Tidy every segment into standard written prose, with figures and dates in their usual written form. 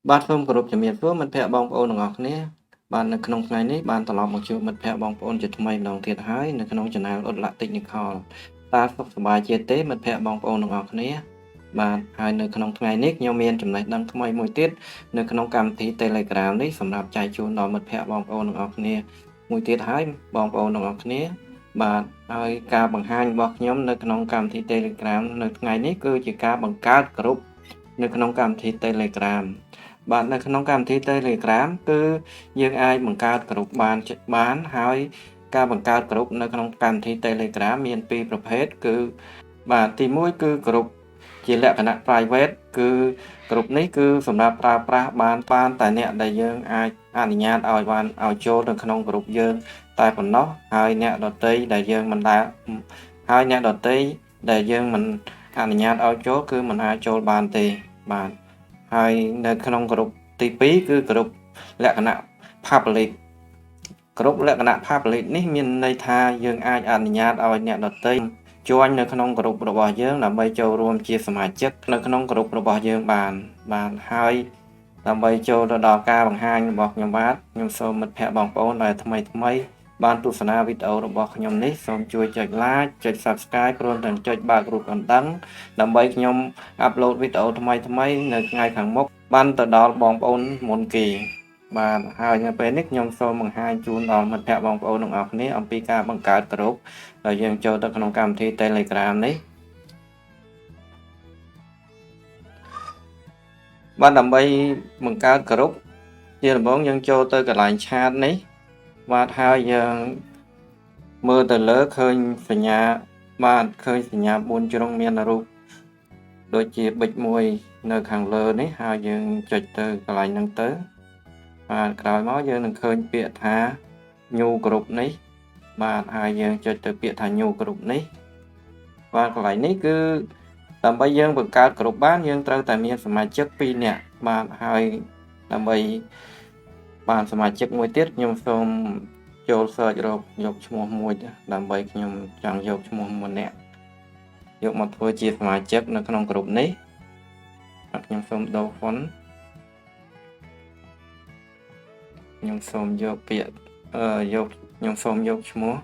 បាទសូមគោរពជំរាបសួរមិត្តភ័ក្តិបងប្អូនទាំងអស់គ្នាបាទនៅក្នុងថ្ងៃនេះបានត្រឡប់មកជួបមិត្តភ័ក្តិបងប្អូនជាថ្មីម្ដងទៀតហើយនៅក្នុង Channel អ៊ុតឡាក់ Technical តើសុខសប្បាយជាទេមិត្តភ័ក្តិបងប្អូនទាំងអស់គ្នាបាទហើយនៅក្នុងថ្ងៃនេះខ្ញុំមានចំណេះដឹងថ្មីមួយទៀតនៅក្នុងកម្មវិធី Telegram នេះសម្រាប់ចែកជូនដល់មិត្តភ័ក្តិបងប្អូនទាំងអស់គ្នាមួយទៀតហើយបងប្អូនទាំងអស់គ្នាបាទហើយការបង្ហាញរបស់ខ្ញុំនៅក្នុងកម្មវិធី Telegram នៅថ្ងៃនេះគឺជាការបង្កើតក្រុមនៅក្នុងកម្មវិធី Telegram បាទនៅក្នុងកម្មវិធី Telegram គឺយើងអាចបង្កើតក្រុមបានហើយការបង្កើតក្រុមនៅក្នុងកម្មវិធី Telegram មានពីរប្រភេទគឺបាទទី1គឺក្រុមជាលក្ខណៈ private គឺក្រុមនេះគឺសម្រាប់ប្រើប្រាស់បានតែអ្នកដែលយើងអាចអនុញ្ញាតឲ្យចូលនៅក្នុងក្រុមយើងតែប៉ុណ្ណោះហើយអ្នកដទៃដែលយើងមិនដែលហើយអ្នកដទៃដែលយើងមិនអនុញ្ញាតឲ្យចូលគឺមិនអាចចូលបានទេបាទហើយនៅក្នុងក្រុមទី2គឺក្រុមលក្ខណៈ public ក្រុមលក្ខណៈ public នេះមានន័យថាយើងអាចអនុញ្ញាតឲ្យអ្នកដទៃជួញនៅក្នុងក្រុមរបស់យើងដើម្បីចូលរួមជាសមាជិកនៅក្នុងក្រុមរបស់យើងបានហើយដើម្បីចូលទៅដល់ការបង្ហាញរបស់ខ្ញុំខ្ញុំសូមមិត្តភ័ក្តិបងប្អូនដែលថ្មីបានទស្សនាវីដេអូរបស់ខ្ញុំនេះសូមជួយចុច like ចុច subscribe ព្រមទាំងចុចបើករូបកណ្ដឹងដើម្បីខ្ញុំអាប់ឡូតវីដេអូថ្មីនៅថ្ងៃខាងមុខបានទៅដល់បងប្អូនមុនគេបាទហើយនៅពេលនេះខ្ញុំសូមបង្ហាញជូនដល់មិត្តភ័ក្តិបងប្អូនទាំងអស់គ្នាអំពីការបង្កើតក្រុមដែលយើងចូលទៅក្នុងកម្មវិធី Telegram នេះបាទដើម្បីបង្កើតក្រុមជាដំបូងយើងចូលទៅកន្លែងឆាតនេះបាទហើយយើងមើលទៅលើឃើញសញ្ញាឃើញសញ្ញា4ជ្រុងមានរូបដូចជាប៊ិចមួយនៅខាងលើនេះហើយយើងចុចទៅកន្លែងហ្នឹងទៅបាទក្រោយមកយើងនឹងឃើញពាក្យថា new group នេះបាទហើយយើងចុចទៅពាក្យថា new group នេះបាទកន្លែងនេះគឺដើម្បីយើងបង្កើតក្រុមបានយើងត្រូវតែមានសមាជិក2នាក់បាទហើយដើម្បីបានសមាជិកមួយទៀតខ្ញុំសូមចូល search រកយកឈ្មោះមួយដើម្បីខ្ញុំចង់យកឈ្មោះម្នាក់យកមកធ្វើជាសមាជិកនៅក្នុងក្រុមនេះបាទខ្ញុំសូមដូរ font ខ្ញុំសូមយកពាក្យខ្ញុំសូមយកឈ្មោះ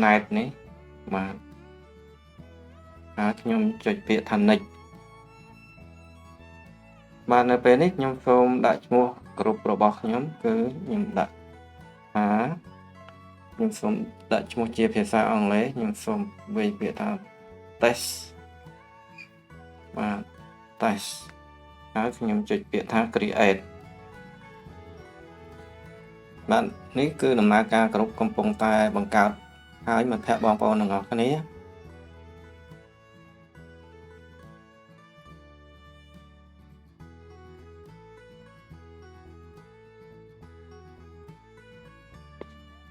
night នេះបាទហើយខ្ញុំចុចពាក្យថា next បាទនៅពេលនេះខ្ញុំសូមដាក់ឈ្មោះក្រុមរបស់ខ្ញុំគឺខ្ញុំដាក់ថាខ្ញុំសូមដាក់ឈ្មោះជាភាសាអង់គ្លេសខ្ញុំសូមវាយពាក្យថា test បាទ test ហើយខ្ញុំចុចពាក្យថា create បាទនេះគឺដំណើរការក្រុមកំពុងតែបង្កើតហើយមិត្តភ័ក្តិបងប្អូនទាំងអស់គ្នា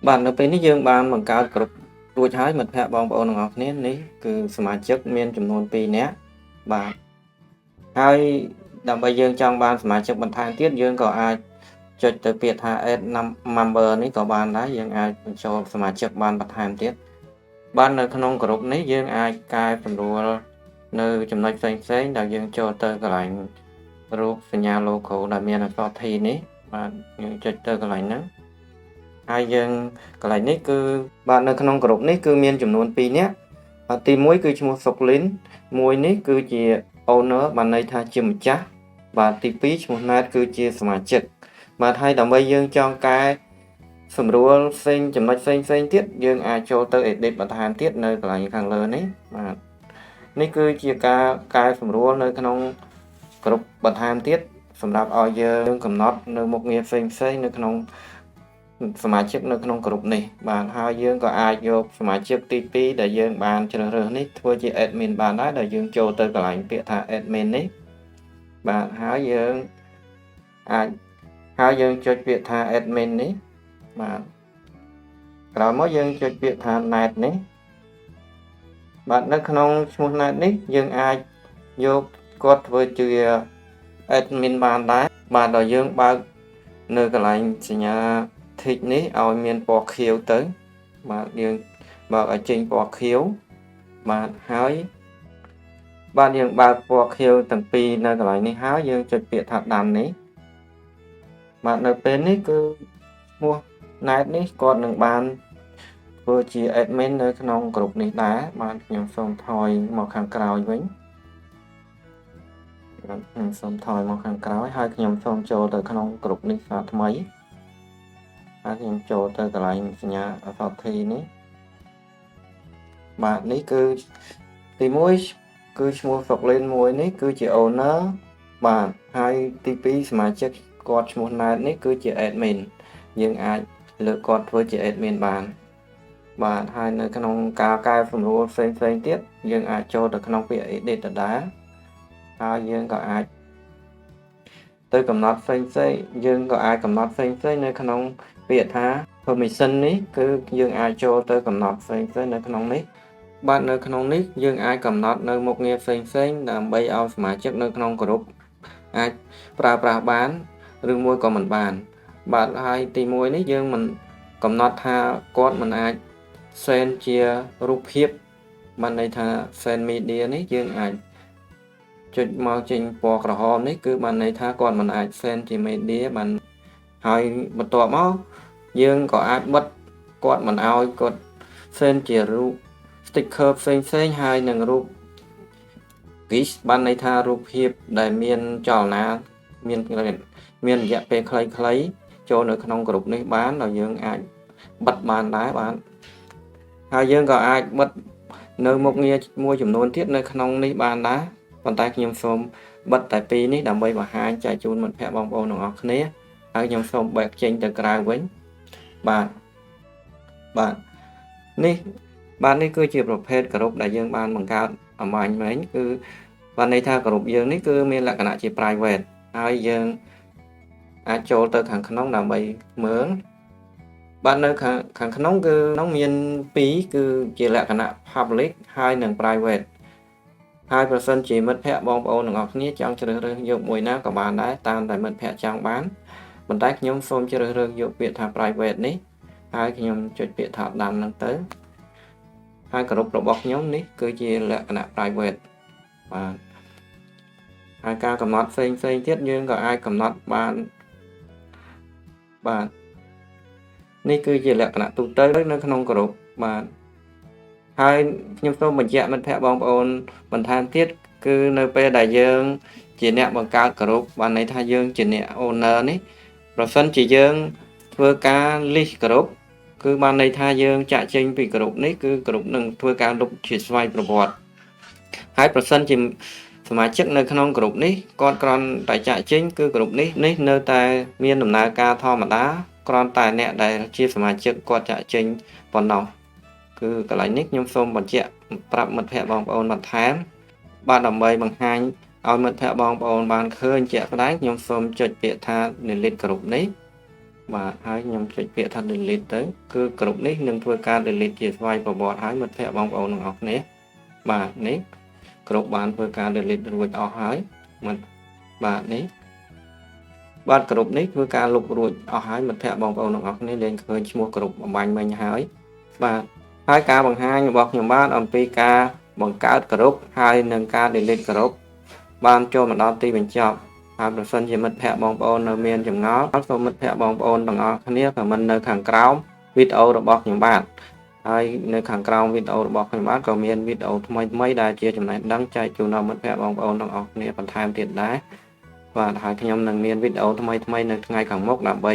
បាទនៅពេលនេះយើងបានបង្កើតក្រុមរួចហើយមិត្តភ័ក្តិបងប្អូនទាំងអស់គ្នានេះគឺសមាជិកមានចំនួន2នាក់បាទហើយដើម្បីយើងចង់បានសមាជិកបន្ថែមទៀតយើងក៏អាចចុចទៅពាក្យថា add member នេះក៏បានដែរយើងអាចបញ្ចូលសមាជិកបានបន្ថែមទៀតបាននៅក្នុងក្រុមនេះយើងអាចកែសម្រួលនៅចំណុចផ្សេងដែលយើងចូលទៅកន្លែងរូបសញ្ញា logo ដែលមានអក្សរ T នេះបាទយើងចុចទៅកន្លែងហ្នឹងហើយយើងកន្លែងនេះគឺបាទនៅក្នុងក្រុមនេះគឺមានចំនួន2នាក់ទី1គឺឈ្មោះសុកលីនមួយនេះគឺជា owner បានន័យថាជាម្ចាស់បាទទី2ឈ្មោះ Nat គឺជាសមាជិកបាទហើយដើម្បីយើងចង់កែសម្រួលផ្សេងចំណុចផ្សេងទៀតយើងអាចចូលទៅ edit បន្ថែមទៀតនៅកន្លែងខាងលើនេះបាទនេះគឺជាការកែសម្រួលនៅក្នុងក្រុមបន្ថែមទៀតសម្រាប់ឲ្យយើងកំណត់នៅមុខងារផ្សេងនៅក្នុងសមាជិកនៅក្នុងក្រុមនេះបាទហើយយើងក៏អាចយកសមាជិកទី2ដែលយើងបានជ្រើសរើសនេះធ្វើជា admin បានដែរដែលយើងចូលទៅកន្លែងពាក្យថា admin នេះបាទហើយយើងចុចពាក្យថា admin នេះបាទក្រោយមកយើងចុចពាក្យថា net នេះបាទនៅក្នុងឈ្មោះ net នេះយើងអាចយកគាត់ធ្វើជា admin បានដែរបាទដល់យើងបើកនៅកន្លែងសញ្ញា tick នេះឲ្យមានពណ៌ខៀវទៅបាទយើងបើកឲ្យចេញពណ៌ខៀវបាទហើយ bạn dương ba port khêu tầng pi nơi cái loại này háo dương trực tiếp thật đàn này bạn ở bên này cứ mua nát này còn đừng bàn vừa chỉ admin nơi trong group này đá bạn nhầm xong thôi một hàng cào với xong thôi một hàng cào hai nhầm xong cho từ trong group này sao mấy hai nhầm cho từ cái loại nhà ở sau thì này bạn này cứ thì mỗi cứ mua phọc lên môi này cứ chỉ owner bạn hai TP mà chắc cột một này này cứ chỉ admin nhưng ai lựa cột với chỉ admin bạn hai nơi trong cái phần rùa phên tiết nhưng ai cho được trong việc để đá hai nhưng có ai tôi cầm nót phên xây nhưng có ai cầm nót phên xây nơi trong việc thá permission ní cứ nhưng ai cho tôi cầm nót phên xây nơi trong ní bạn nơi trong ní nhưng ai cầm nót nơi một nghe phên xây làm bay out mà chắc nơi trong group ai pra bán rừng môi còn mình bạn hai tìm môi ní nhưng mình cầm nót tha code mình ai send chiaรูปភាពបានន័យថា send media នេះយើងអាចចុចមកចេញពណ៌ក្រហមនេះគឺបានន័យថាគាត់មិនអាច send ជា media បានហើយបន្ទាប់មកយើងក៏អាចបិទគាត់មិនឲ្យគាត់ send ជារូប sticker ផ្សេងហើយនឹងរូប gif បានន័យថារូបភាពដែលមានចលនាមានរយៈពេលខ្លីៗចូលនៅក្នុងក្រុមនេះបានហើយយើងអាចបិទបានដែរបាទហើយយើងក៏អាចបិទនៅមុខងារមួយចំនួនទៀតនៅក្នុងនេះបានដែរប៉ុន្តែខ្ញុំសូមបិទតែពីរនេះដើម្បីបង្ហាញចែកជូនមិត្តភ័ក្តិបងប្អូនទាំងអស់គ្នាហើយខ្ញុំសូមបែកចេញទៅក្រៅវិញបាទនេះគឺជាប្រភេទក្រុមដែលយើងបានបង្កើតអំបញ្ញមិញគឺបានន័យថាក្រុមយើងនេះគឺមានលក្ខណៈជា private ហើយយើងអាចចូលទៅខាងក្នុងដើម្បីមើលbạnនៅខាងក្នុងគឺក្នុងមាន2គឺជាលក្ខណៈ public ហើយនិង private ហើយប្រសិនជាមិត្តភ័ក្តិបងប្អូនទាំងអស់គ្នាចង់ជ្រើសរើសយកមួយណាក៏បានដែរតាមតែមិត្តភ័ក្តិចង់បានប៉ុន្តែខ្ញុំសូមជ្រើសរើសយកពាក្យថា private នេះហើយខ្ញុំចុចពាក្យថាដាំហ្នឹងទៅហើយក្រុមរបស់ខ្ញុំនេះគឺជាលក្ខណៈ private បាទហើយការកំណត់ផ្សេងទៀតយើងក៏អាចកំណត់បានបាទនេះគឺជាលក្ខណៈទូទៅនៅក្នុងក្រុមបាទហើយខ្ញុំសូមបញ្ជាក់មិត្តភ័ក្តិបងប្អូនបន្ថែមទៀតគឺនៅពេលដែលយើងជាអ្នកបង្កើតក្រុមបានន័យថាយើងជាអ្នក owner នេះប្រសិនជាយើងធ្វើការ list ក្រុមគឺបានន័យថាយើងចាក់ចេញពីក្រុមនេះគឺក្រុមនឹងធ្វើការលុបជាស្វ័យប្រវត្តិហើយប្រសិនជាសមាជិកនៅក្នុងក្រុមនេះគាត់គ្រាន់តែចាក់ចេញគឺក្រុមនេះនៅតែមានដំណើរការធម្មតាគ្រាន់តែអ្នកដែលជាសមាជិកគាត់ចាក់ចេញប៉ុណ្ណោះគឺកន្លែងនេះខ្ញុំសូមបញ្ជាក់ប្រាប់មិត្តភ័ក្តិបងប្អូនបន្ថែមបាទដើម្បីបង្ហាញឲ្យមិត្តភ័ក្តិបងប្អូនបានឃើញជាក់ស្ដែងខ្ញុំសូមចុចពាក្យថា delete ក្រុមនេះបាទហើយខ្ញុំចុចពាក្យថា delete ទៅគឺក្រុមនេះនឹងធ្វើការ delete ជាស្វ័យប្រវត្តិឲ្យមិត្តភ័ក្តិបងប្អូនទាំងអស់គ្នាបាទនេះក្រុមបានធ្វើការ delete រួចអស់ហើយបាទនេះបាទក្រុមនេះធ្វើការលុបរួចអស់ហើយមិត្តភ័ក្តិបងប្អូនទាំងអស់គ្នាលែងឃើញឈ្មោះក្រុមបំបញ្ញមិញហើយបាទហើយការបង្ហាញរបស់ខ្ញុំបាទអំពីការបង្កើតក្រុមហើយនិងការ delete ក្រុមបានចូលមកដល់ទីបញ្ចប់ហើយប្រសិនជាមិត្តភ័ក្តិបងប្អូននៅមានចម្ងល់សូមមិត្តភ័ក្តិបងប្អូនទាំងអស់គ្នាខមមិននៅខាងក្រោមវីដេអូរបស់ខ្ញុំបាទហើយនៅខាងក្រោមវីដេអូរបស់ខ្ញុំបាទក៏មានវីដេអូថ្មីដែលជាចំណេះដឹងចែកជូនដល់មិត្តភ័ក្តិបងប្អូនទាំងអស់គ្នាបន្ថែមទៀតដែរបាទហើយខ្ញុំនឹងមានវីដេអូថ្មីនៅថ្ងៃខាងមុខដើម្បី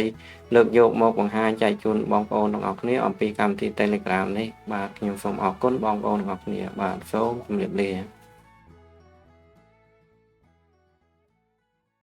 លើកយកមកបង្ហាញចែកជូនបងប្អូនទាំងអស់គ្នាអំពីកម្មវិធី Telegram នេះបាទខ្ញុំសូមអរគុណបងប្អូនទាំងអស់គ្នាបាទសូមជម្រាបលា